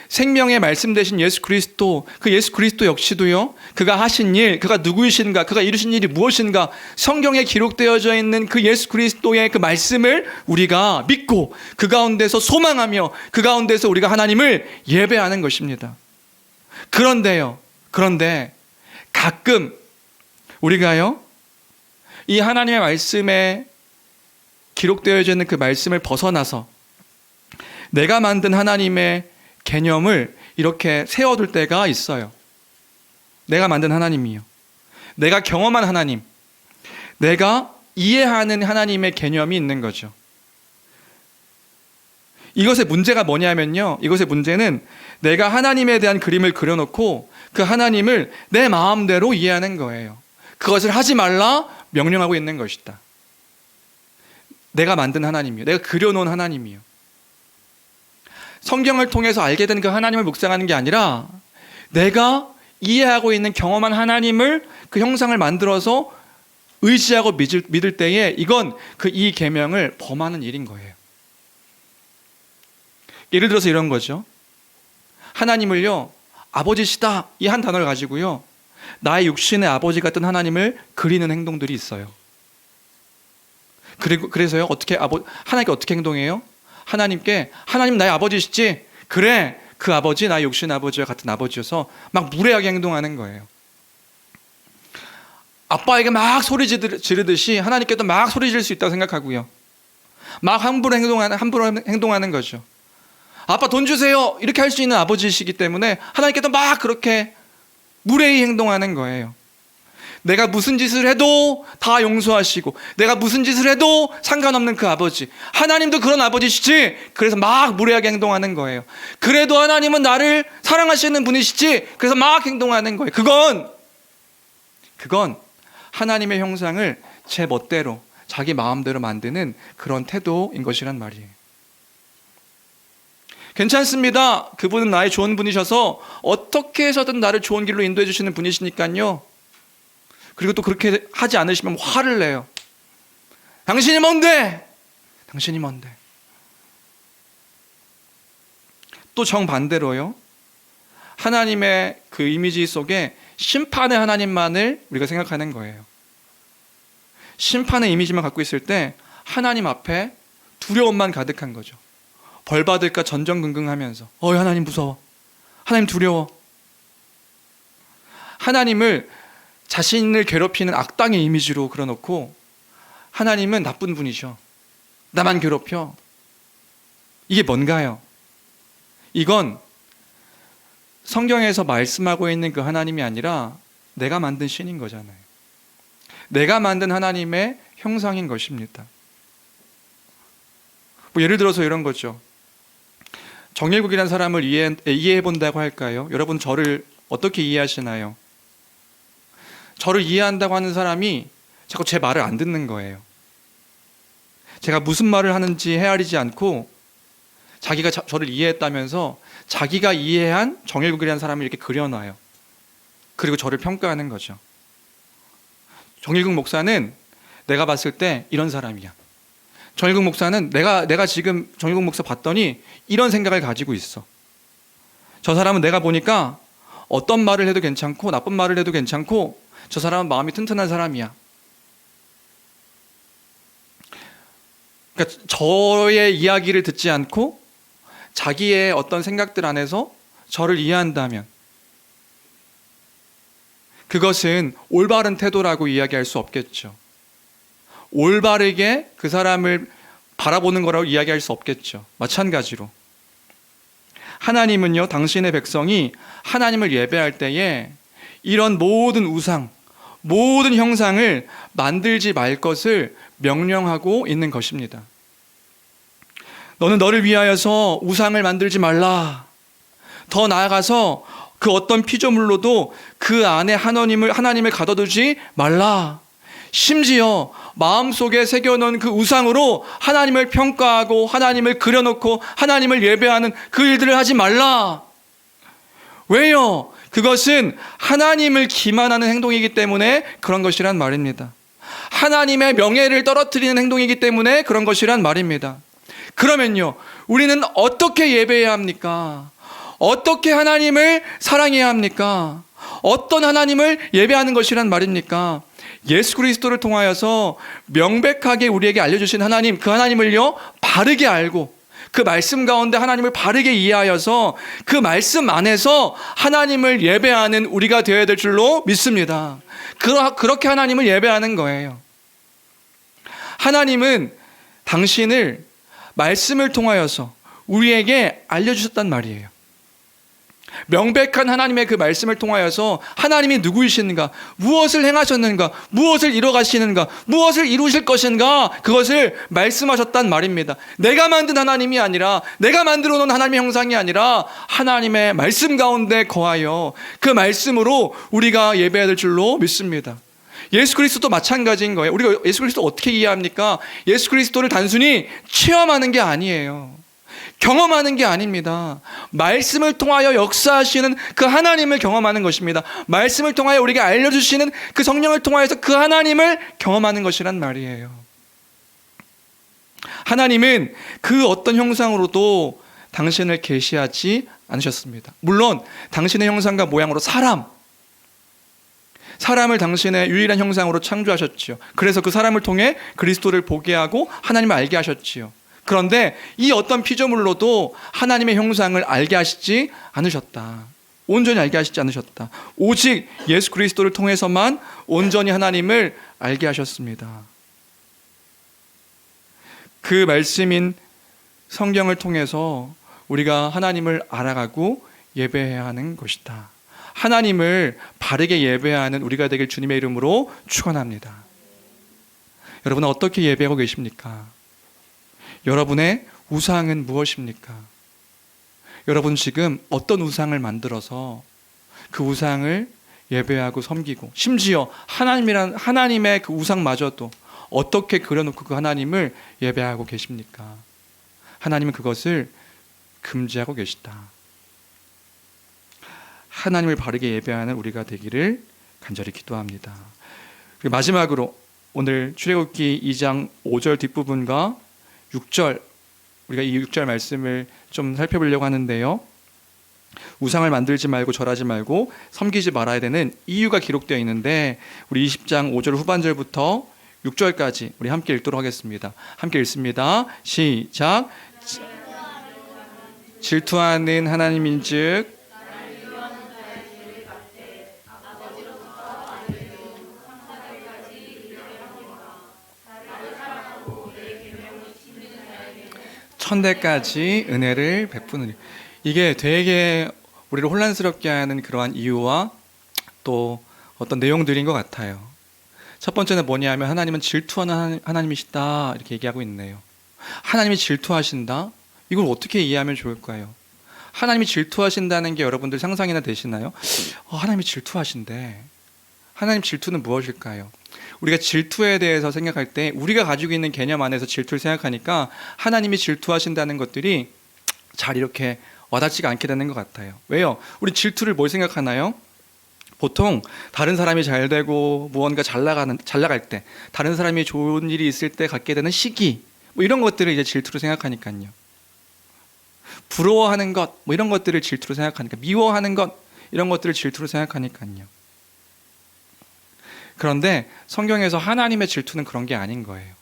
생명의 말씀 되신 예수 그리스도, 그 예수 그리스도 역시도요, 그가 하신 일, 그가 누구이신가, 그가 이루신 일이 무엇인가, 성경에 기록되어져 있는 그 예수 그리스도의 그 말씀을 우리가 믿고 그 가운데서 소망하며 그 가운데서 우리가 하나님을 예배하는 것입니다. 그런데 가끔 우리가요, 이 하나님의 말씀에 기록되어져 있는 그 말씀을 벗어나서 내가 만든 하나님의 개념을 이렇게 세워둘 때가 있어요. 내가 만든 하나님이요, 내가 경험한 하나님, 내가 이해하는 하나님의 개념이 있는 거죠. 이것의 문제가 뭐냐면요, 이것의 문제는 내가 하나님에 대한 그림을 그려놓고 그 하나님을 내 마음대로 이해하는 거예요. 그것을 하지 말라 명령하고 있는 것이다. 내가 만든 하나님이요, 내가 그려놓은 하나님이요. 성경을 통해서 알게 된 그 하나님을 묵상하는 게 아니라 내가 이해하고 있는 경험한 하나님을, 그 형상을 만들어서 의지하고 믿을 때에 이건 이 계명을 범하는 일인 거예요. 예를 들어서 이런 거죠. 하나님을요, 아버지시다 이 한 단어를 가지고요, 나의 육신의 아버지 같은 하나님을 그리는 행동들이 있어요. 그래서요, 하나님께 어떻게 행동해요? 하나님 나의 아버지시지? 그래, 그 아버지 나의 육신 아버지와 같은 아버지여서 막 무례하게 행동하는 거예요. 아빠에게 막 소리 지르듯이 하나님께도 막 소리 지를 수 있다고 생각하고요, 막 함부로 행동하는 거죠. 아빠 돈 주세요 이렇게 할 수 있는 아버지시기 때문에 하나님께도 막 그렇게 무례히 행동하는 거예요. 내가 무슨 짓을 해도 다 용서하시고 내가 무슨 짓을 해도 상관없는 그 아버지, 하나님도 그런 아버지시지? 그래서 막 무례하게 행동하는 거예요. 그래도 하나님은 나를 사랑하시는 분이시지? 그래서 막 행동하는 거예요. 그건 그건 하나님의 형상을 제 멋대로 자기 마음대로 만드는 그런 태도인 것이란 말이에요. 괜찮습니다. 그분은 나의 좋은 분이셔서 어떻게 해서든 나를 좋은 길로 인도해 주시는 분이시니까요. 그리고 또 그렇게 하지 않으시면 화를 내요. 당신이 뭔데? 당신이 뭔데? 또 정반대로요. 하나님의 그 이미지 속에 심판의 하나님만을 우리가 생각하는 거예요. 심판의 이미지만 갖고 있을 때 하나님 앞에 두려움만 가득한 거죠. 벌 받을까 전전긍긍하면서 하나님 무서워. 하나님 두려워. 하나님을 자신을 괴롭히는 악당의 이미지로 그려놓고 하나님은 나쁜 분이셔. 나만 괴롭혀. 이게 뭔가요? 이건 성경에서 말씀하고 있는 그 하나님이 아니라 내가 만든 신인 거잖아요. 내가 만든 하나님의 형상인 것입니다. 예를 들어서 이런 거죠. 정일국이라는 사람을 이해해 본다고 할까요? 여러분 저를 어떻게 이해하시나요? 저를 이해한다고 하는 사람이 자꾸 제 말을 안 듣는 거예요. 제가 무슨 말을 하는지 헤아리지 않고 자기가 저를 이해했다면서 자기가 이해한 정일국이라는 사람을 이렇게 그려놔요. 그리고 저를 평가하는 거죠. 정일국 목사는 내가 봤을 때 이런 사람이야. 정일국 목사는 내가 지금 정일국 목사 봤더니 이런 생각을 가지고 있어. 저 사람은 내가 보니까 어떤 말을 해도 괜찮고 나쁜 말을 해도 괜찮고 저 사람은 마음이 튼튼한 사람이야. 그러니까 저의 이야기를 듣지 않고 자기의 어떤 생각들 안에서 저를 이해한다면 그것은 올바른 태도라고 이야기할 수 없겠죠. 올바르게 그 사람을 바라보는 거라고 이야기할 수 없겠죠. 마찬가지로 하나님은요, 당신의 백성이 하나님을 예배할 때에 이런 모든 우상, 모든 형상을 만들지 말 것을 명령하고 있는 것입니다. 너는 너를 위하여서 우상을 만들지 말라. 더 나아가서 그 어떤 피조물로도 그 안에 하나님을 가둬두지 말라. 심지어 마음속에 새겨놓은 그 우상으로 하나님을 평가하고 하나님을 그려놓고 하나님을 예배하는 그 일들을 하지 말라. 왜요? 그것은 하나님을 기만하는 행동이기 때문에 그런 것이란 말입니다. 하나님의 명예를 떨어뜨리는 행동이기 때문에 그런 것이란 말입니다. 그러면요, 우리는 어떻게 예배해야 합니까? 어떻게 하나님을 사랑해야 합니까? 어떤 하나님을 예배하는 것이란 말입니까? 예수 그리스도를 통하여서 명백하게 우리에게 알려주신 하나님, 그 하나님을요 바르게 알고 그 말씀 가운데 하나님을 바르게 이해하여서 그 말씀 안에서 하나님을 예배하는 우리가 되어야 될 줄로 믿습니다. 그렇게 하나님을 예배하는 거예요. 하나님은 당신을 말씀을 통하여서 우리에게 알려주셨단 말이에요. 명백한 하나님의 그 말씀을 통하여서 하나님이 누구이신가, 무엇을 행하셨는가, 무엇을 이뤄가시는가, 무엇을 이루실 것인가, 그것을 말씀하셨단 말입니다. 내가 만든 하나님이 아니라, 내가 만들어 놓은 하나님의 형상이 아니라 하나님의 말씀 가운데 거하여 그 말씀으로 우리가 예배해야 될 줄로 믿습니다. 예수 그리스도도 마찬가지인 거예요. 우리가 예수 그리스도 어떻게 이해합니까? 예수 그리스도를 단순히 체험하는 게 아니에요. 경험하는 게 아닙니다. 말씀을 통하여 역사하시는 그 하나님을 경험하는 것입니다. 말씀을 통하여 우리가 알려주시는 그 성령을 통하여서 그 하나님을 경험하는 것이란 말이에요. 하나님은 그 어떤 형상으로도 당신을 계시하지 않으셨습니다. 물론 당신의 형상과 모양으로 사람을 당신의 유일한 형상으로 창조하셨지요. 그래서 그 사람을 통해 그리스도를 보게 하고 하나님을 알게 하셨지요. 그런데 이 어떤 피조물로도 하나님의 형상을 알게 하시지 않으셨다. 온전히 알게 하시지 않으셨다. 오직 예수 그리스도를 통해서만 온전히 하나님을 알게 하셨습니다. 그 말씀인 성경을 통해서 우리가 하나님을 알아가고 예배해야 하는 것이다. 하나님을 바르게 예배하는 우리가 되길 주님의 이름으로 축원합니다. 여러분은 어떻게 예배하고 계십니까? 여러분의 우상은 무엇입니까? 여러분 지금 어떤 우상을 만들어서 그 우상을 예배하고 섬기고, 심지어 하나님의 그 우상마저도 어떻게 그려놓고 그 하나님을 예배하고 계십니까? 하나님은 그것을 금지하고 계시다. 하나님을 바르게 예배하는 우리가 되기를 간절히 기도합니다. 그리고 마지막으로 오늘 출애굽기 2장 5절 뒷부분과 6절, 우리가 이 6절 말씀을 좀 살펴보려고 하는데요. 우상을 만들지 말고 절하지 말고 섬기지 말아야 되는 이유가 기록되어 있는데, 우리 20장 5절 후반절부터 6절까지 우리 함께 읽도록 하겠습니다. 함께 읽습니다. 시작. 질투하는 하나님인즉 천대까지 은혜를 베푸느니. 이게 되게 우리를 혼란스럽게 하는 그러한 이유와 또 어떤 내용들인 것 같아요. 첫 번째는 뭐냐면 하나님은 질투하는 하나님이시다 이렇게 얘기하고 있네요. 하나님이 질투하신다? 이걸 어떻게 이해하면 좋을까요? 하나님이 질투하신다는 게 여러분들 상상이나 되시나요? 하나님이 질투하신대. 하나님 질투는 무엇일까요? 우리가 질투에 대해서 생각할 때 우리가 가지고 있는 개념 안에서 질투를 생각하니까 하나님이 질투하신다는 것들이 잘 이렇게 와닿지가 않게 되는 것 같아요. 왜요? 우리 질투를 뭘 생각하나요? 보통 다른 사람이 잘 되고 무언가 잘 나갈 때, 다른 사람이 좋은 일이 있을 때 갖게 되는 시기, 뭐 이런 것들을 이제 질투로 생각하니까요. 부러워하는 것, 뭐 이런 것들을 질투로 생각하니까, 미워하는 것, 이런 것들을 질투로 생각하니까요. 그런데 성경에서 하나님의 질투는 그런 게 아닌 거예요.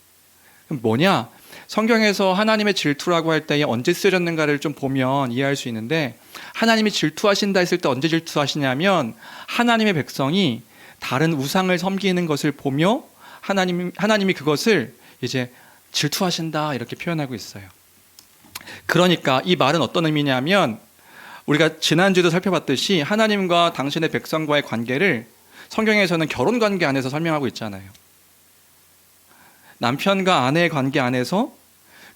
그럼 뭐냐? 성경에서 하나님의 질투라고 할 때에 언제 쓰여졌는가를 좀 보면 이해할 수 있는데, 하나님이 질투하신다 했을 때 언제 질투하시냐면 하나님의 백성이 다른 우상을 섬기는 것을 보며 하나님이 그것을 이제 질투하신다 이렇게 표현하고 있어요. 그러니까 이 말은 어떤 의미냐면, 우리가 지난주에도 살펴봤듯이 하나님과 당신의 백성과의 관계를 성경에서는 결혼 관계 안에서 설명하고 있잖아요. 남편과 아내의 관계 안에서,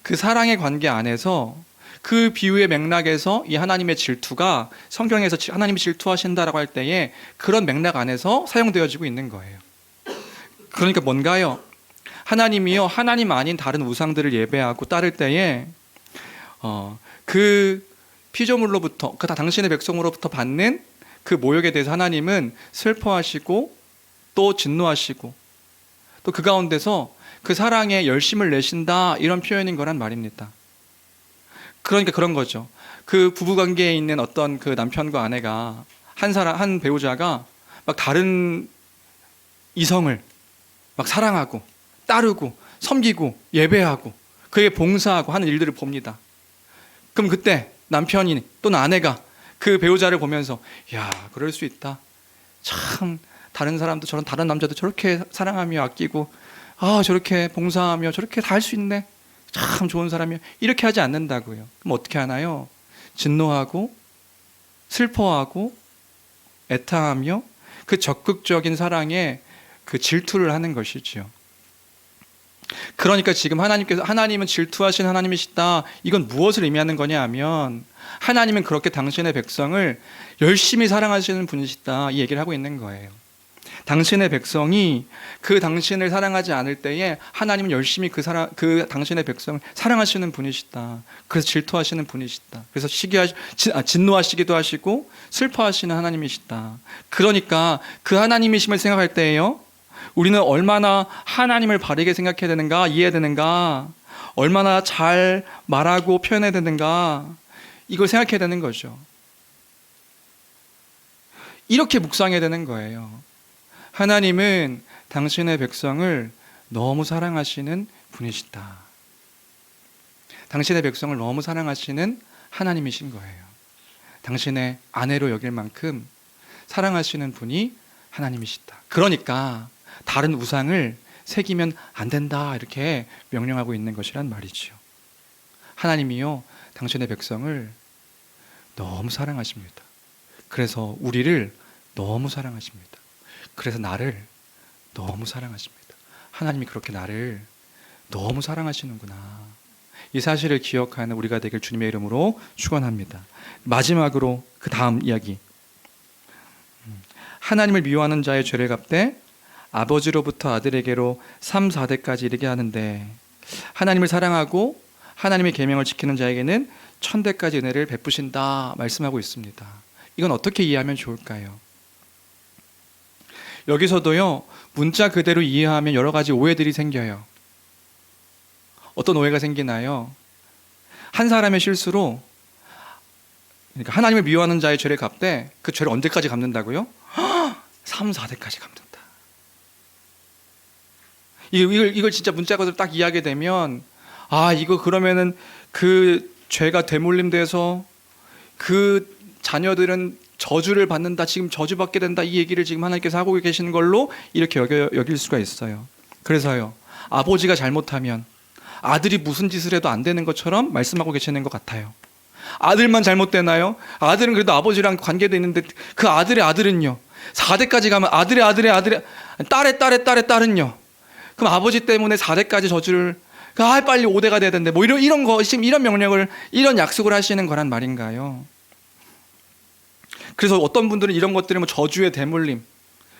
그 사랑의 관계 안에서, 그 비유의 맥락에서 이 하나님의 질투가 성경에서 하나님이 질투하신다라고 할 때에 그런 맥락 안에서 사용되어지고 있는 거예요. 그러니까 뭔가요? 하나님이요, 하나님 아닌 다른 우상들을 예배하고 따를 때에 그 피조물로부터, 그 당신의 백성으로부터 받는 그 모욕에 대해서 하나님은 슬퍼하시고 또 진노하시고 또 그 가운데서 그 사랑에 열심을 내신다, 이런 표현인 거란 말입니다. 그러니까 그런 거죠. 그 부부관계에 있는 어떤 그 남편과 아내가 한 배우자가 막 다른 이성을 막 사랑하고 따르고 섬기고 예배하고 그에 봉사하고 하는 일들을 봅니다. 그럼 그때 남편이 또는 아내가 그 배우자를 보면서, 야, 그럴 수 있다. 참 다른 사람도 다른 남자도 저렇게 사랑하며 아끼고, 저렇게 봉사하며 저렇게 다 할 수 있네. 참 좋은 사람이야. 이렇게 하지 않는다고요. 그럼 어떻게 하나요? 진노하고 슬퍼하고 애타하며 그 적극적인 사랑에 그 질투를 하는 것이지요. 그러니까 지금 하나님은 질투하신 하나님이시다, 이건 무엇을 의미하는 거냐 하면, 하나님은 그렇게 당신의 백성을 열심히 사랑하시는 분이시다, 이 얘기를 하고 있는 거예요. 당신의 백성이 그 당신을 사랑하지 않을 때에 하나님은 열심히 그 당신의 백성을 사랑하시는 분이시다. 그래서 질투하시는 분이시다. 그래서 진노하시기도 하시고 슬퍼하시는 하나님이시다. 그러니까 그 하나님이심을 생각할 때에요, 우리는 얼마나 하나님을 바르게 생각해야 되는가, 이해해야 되는가, 얼마나 잘 말하고 표현해야 되는가, 이걸 생각해야 되는 거죠. 이렇게 묵상해야 되는 거예요. 하나님은 당신의 백성을 너무 사랑하시는 분이시다. 당신의 백성을 너무 사랑하시는 하나님이신 거예요. 당신의 아내로 여길 만큼 사랑하시는 분이 하나님이시다. 그러니까 다른 우상을 새기면 안 된다, 이렇게 명령하고 있는 것이란 말이죠. 하나님이요, 당신의 백성을 너무 사랑하십니다. 그래서 우리를 너무 사랑하십니다. 그래서 나를 너무 사랑하십니다. 하나님이 그렇게 나를 너무 사랑하시는구나, 이 사실을 기억하는 우리가 되길 주님의 이름으로 축원합니다. 마지막으로 그 다음 이야기, 하나님을 미워하는 자의 죄를 갚되 아버지로부터 아들에게로 3, 4대까지 이르게 하는데, 하나님을 사랑하고 하나님의 계명을 지키는 자에게는 1000대까지 은혜를 베푸신다 말씀하고 있습니다. 이건 어떻게 이해하면 좋을까요? 여기서도요, 문자 그대로 이해하면 여러 가지 오해들이 생겨요. 어떤 오해가 생기나요? 한 사람의 실수로, 그러니까 하나님을 미워하는 자의 죄를 갚되 그 죄를 언제까지 갚는다고요? 3, 4대까지 갚는다. 이걸 진짜 문자 그대로 딱 이해하게 되면, 이거 그러면은 그 죄가 되물림돼서 그 자녀들은 저주를 받는다, 지금 저주받게 된다, 이 얘기를 지금 하나님께서 하고 계시는 걸로 이렇게 여길 수가 있어요. 그래서요, 아버지가 잘못하면 아들이 무슨 짓을 해도 안 되는 것처럼 말씀하고 계시는 것 같아요. 아들만 잘못되나요? 아들은 그래도 아버지랑 관계도 있는데 그 아들의 아들은요, 4대까지 가면 딸의 딸은요, 그럼 아버지 때문에 4대까지 저주를, 빨리 5대가 돼야 되는데, 뭐 이런 거, 지금 이런 명령을, 이런 약속을 하시는 거란 말인가요? 그래서 어떤 분들은 이런 것들을 뭐 저주의 대물림,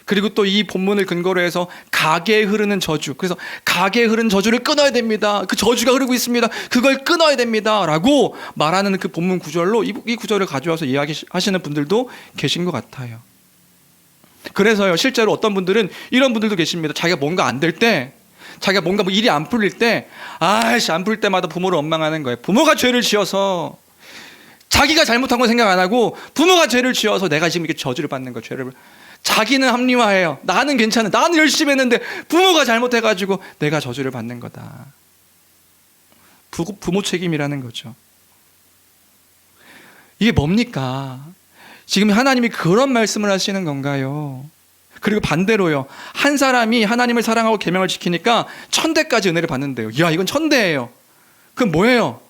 그리고 또 이 본문을 근거로 해서 가계에 흐르는 저주, 그래서 가계에 흐르는 저주를 끊어야 됩니다, 그 저주가 흐르고 있습니다, 그걸 끊어야 됩니다 라고 말하는 그 본문 구절로 이 구절을 가져와서 이야기하시는 분들도 계신 것 같아요. 그래서요, 실제로 어떤 분들은 이런 분들도 계십니다. 자기가 뭔가 안 될 때, 자기가 뭔가 일이 안 풀릴 때, 안 풀릴 때마다 부모를 원망하는 거예요. 부모가 죄를 지어서, 자기가 잘못한 거 생각 안 하고 부모가 죄를 지어서 내가 지금 이렇게 저주를 받는 거예요. 죄를. 자기는 합리화해요. 나는 괜찮아, 나는 열심히 했는데 부모가 잘못해가지고 내가 저주를 받는 거다. 부모 책임이라는 거죠. 이게 뭡니까? 지금 하나님이 그런 말씀을 하시는 건가요? 그리고 반대로요, 한 사람이 하나님을 사랑하고 계명을 지키니까 1000대까지 은혜를 받는데요. 이야, 이건 1000대예요. 그럼 뭐예요?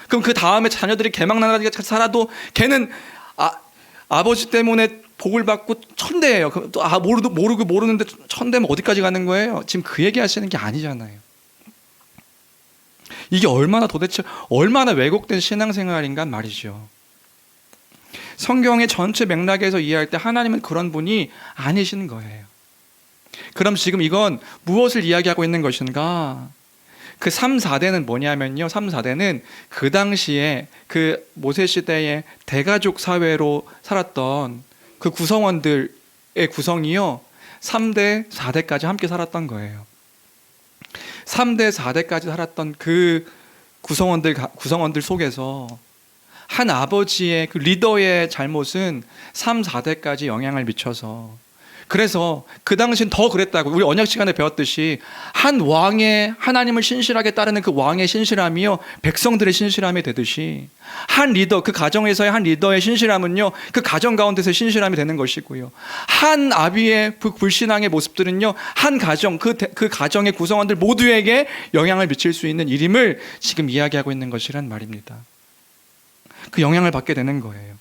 그럼 그 다음에 자녀들이 개망나게 살아도 걔는 아버지 때문에 복을 받고 1000대예요. 그럼 또 모르는데 1000대면 어디까지 가는 거예요? 지금 그 얘기 하시는 게 아니잖아요. 이게 도대체 얼마나 왜곡된 신앙생활인가 말이죠. 성경의 전체 맥락에서 이해할 때 하나님은 그런 분이 아니신 거예요. 그럼 지금 이건 무엇을 이야기하고 있는 것인가? 그 3, 4대는 뭐냐면요, 3, 4대는 그 당시에 그 모세 시대의 대가족 사회로 살았던 그 구성원들의 구성이요, 3대, 4대까지 함께 살았던 거예요. 3대, 4대까지 살았던 그 구성원들 속에서 한 아버지의 그 리더의 잘못은 3, 4대까지 영향을 미쳐서, 그래서 그 당시엔 더 그랬다고, 우리 언약 시간에 배웠듯이 한 왕의, 하나님을 신실하게 따르는 그 왕의 신실함이요, 백성들의 신실함이 되듯이 한 리더, 그 가정에서의 한 리더의 신실함은요, 그 가정 가운데서의 신실함이 되는 것이고요, 한 아비의 그 불신앙의 모습들은요, 한 가정, 그 가정의 구성원들 모두에게 영향을 미칠 수 있는 일임을 지금 이야기하고 있는 것이란 말입니다. 그 영향을 받게 되는 거예요.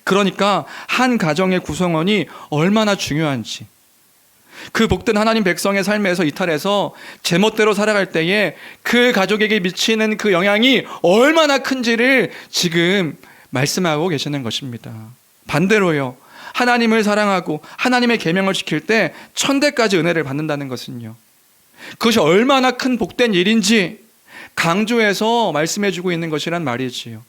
그러니까 한 가정의 구성원이 얼마나 중요한지, 그 복된 하나님 백성의 삶에서 이탈해서 제멋대로 살아갈 때에 그 가족에게 미치는 그 영향이 얼마나 큰지를 지금 말씀하고 계시는 것입니다. 반대로요, 하나님을 사랑하고 하나님의 계명을 지킬 때 1000대까지 은혜를 받는다는 것은요, 그것이 얼마나 큰 복된 일인지 강조해서 말씀해주고 있는 것이란 말이지요.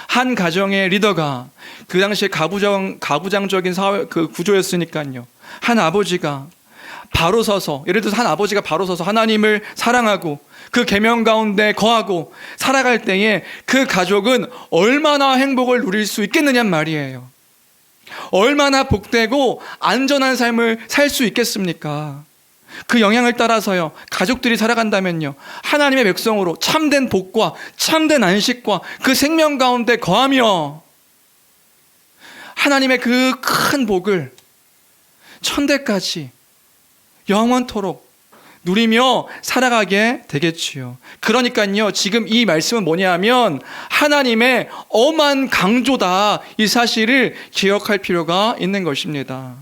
한 가정의 리더가, 그 당시에 가부장적인 사회 그 구조였으니까요, 한 아버지가 바로 서서, 예를 들어서 한 아버지가 바로 서서 하나님을 사랑하고 그 계명 가운데 거하고 살아갈 때에 그 가족은 얼마나 행복을 누릴 수 있겠느냐 말이에요. 얼마나 복되고 안전한 삶을 살 수 있겠습니까? 그 영향을 따라서요, 가족들이 살아간다면요, 하나님의 백성으로 참된 복과 참된 안식과 그 생명 가운데 거하며 하나님의 그 큰 복을 1000대까지 영원토록 누리며 살아가게 되겠지요. 그러니까요, 지금 이 말씀은 뭐냐 하면 하나님의 엄한 강조다, 이 사실을 기억할 필요가 있는 것입니다.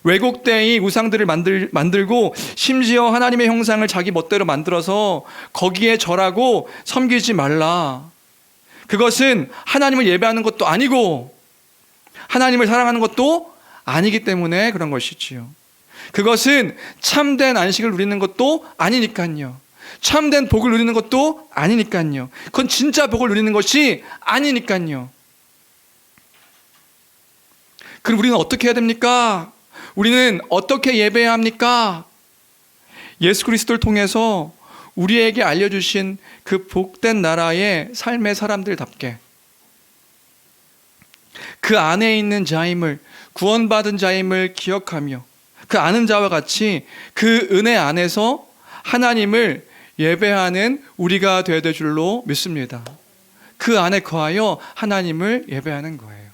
왜곡된 우상들을 만들고 심지어 하나님의 형상을 자기 멋대로 만들어서 거기에 절하고 섬기지 말라. 그것은 하나님을 예배하는 것도 아니고 하나님을 사랑하는 것도 아니기 때문에 그런 것이지요. 그것은 참된 안식을 누리는 것도 아니니까요. 참된 복을 누리는 것도 아니니까요. 그건 진짜 복을 누리는 것이 아니니까요. 그럼 우리는 어떻게 해야 됩니까? 우리는 어떻게 예배해야 합니까? 예수 그리스도를 통해서 우리에게 알려주신 그 복된 나라의 삶의 사람들답게 그 안에 있는 자임을, 구원받은 자임을 기억하며 그 아는 자와 같이 그 은혜 안에서 하나님을 예배하는 우리가 되어야 될 줄로 믿습니다. 그 안에 거하여 하나님을 예배하는 거예요.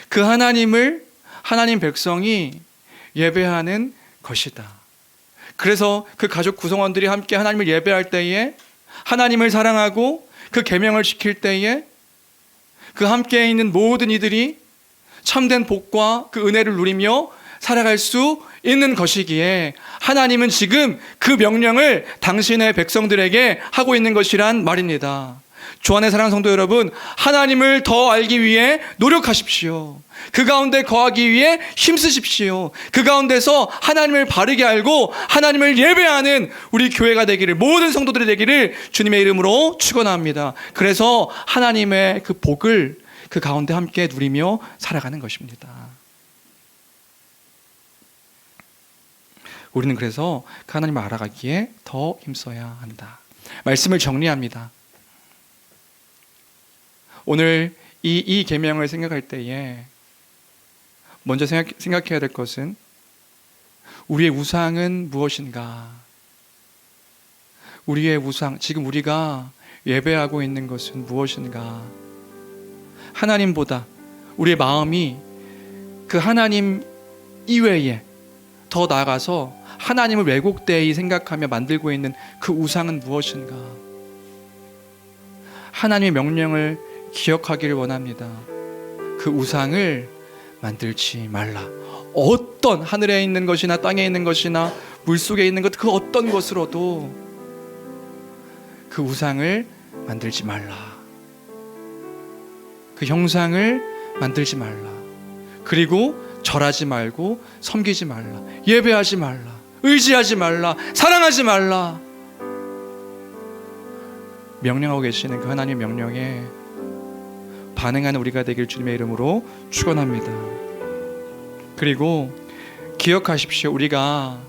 그 하나님을 하나님 백성이 예배하는 것이다. 그래서 그 가족 구성원들이 함께 하나님을 예배할 때에, 하나님을 사랑하고 그 계명을 지킬 때에 그 함께 있는 모든 이들이 참된 복과 그 은혜를 누리며 살아갈 수 있는 것이기에 하나님은 지금 그 명령을 당신의 백성들에게 하고 있는 것이란 말입니다. 주 안의 사랑하는 성도 여러분, 하나님을 더 알기 위해 노력하십시오. 그 가운데 거하기 위해 힘쓰십시오. 그 가운데서 하나님을 바르게 알고 하나님을 예배하는 우리 교회가 되기를, 모든 성도들이 되기를 주님의 이름으로 축원합니다. 그래서 하나님의 그 복을 그 가운데 함께 누리며 살아가는 것입니다. 우리는 그래서 그 하나님을 알아가기에 더 힘써야 한다. 말씀을 정리합니다. 오늘 이 계명을 생각할 때에 먼저 생각해야 될 것은 우리의 우상은 무엇인가? 우리의 우상, 지금 우리가 예배하고 있는 것은 무엇인가? 하나님보다 우리의 마음이 그 하나님 이외에 더 나아가서 하나님을 왜곡되이 생각하며 만들고 있는 그 우상은 무엇인가? 하나님의 명령을 기억하기를 원합니다. 그 우상을 만들지 말라. 어떤 하늘에 있는 것이나 땅에 있는 것이나 물속에 있는 것, 그 어떤 것으로도 그 우상을 만들지 말라. 그 형상을 만들지 말라. 그리고 절하지 말고 섬기지 말라. 예배하지 말라. 의지하지 말라. 사랑하지 말라. 명령하고 계시는 그 하나님의 명령에 반응하는 우리가 되길 주님의 이름으로 축원합니다. 그리고 기억하십시오. 우리가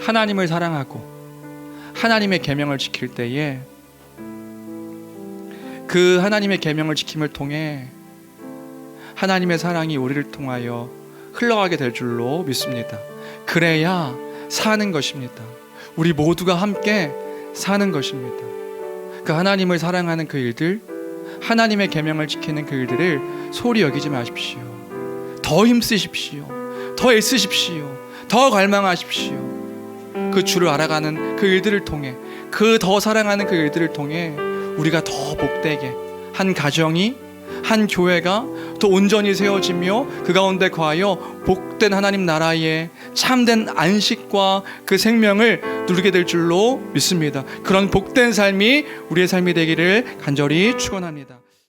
하나님을 사랑하고 하나님의 계명을 지킬 때에 그 하나님의 계명을 지킴을 통해 하나님의 사랑이 우리를 통하여 흘러가게 될 줄로 믿습니다. 그래야 사는 것입니다. 우리 모두가 함께 사는 것입니다. 그 하나님을 사랑하는 그 일들, 하나님의 계명을 지키는 그 일들을 소홀히 여기지 마십시오. 더 힘쓰십시오. 더 애쓰십시오. 더 갈망하십시오. 그 주를 알아가는 그 일들을 통해, 그 더 사랑하는 그 일들을 통해 우리가 더 복되게 한 가정이, 한 교회가 더 온전히 세워지며 그 가운데 거하여 복된 하나님 나라의 참된 안식과 그 생명을 누리게 될 줄로 믿습니다. 그런 복된 삶이 우리의 삶이 되기를 간절히 축원합니다.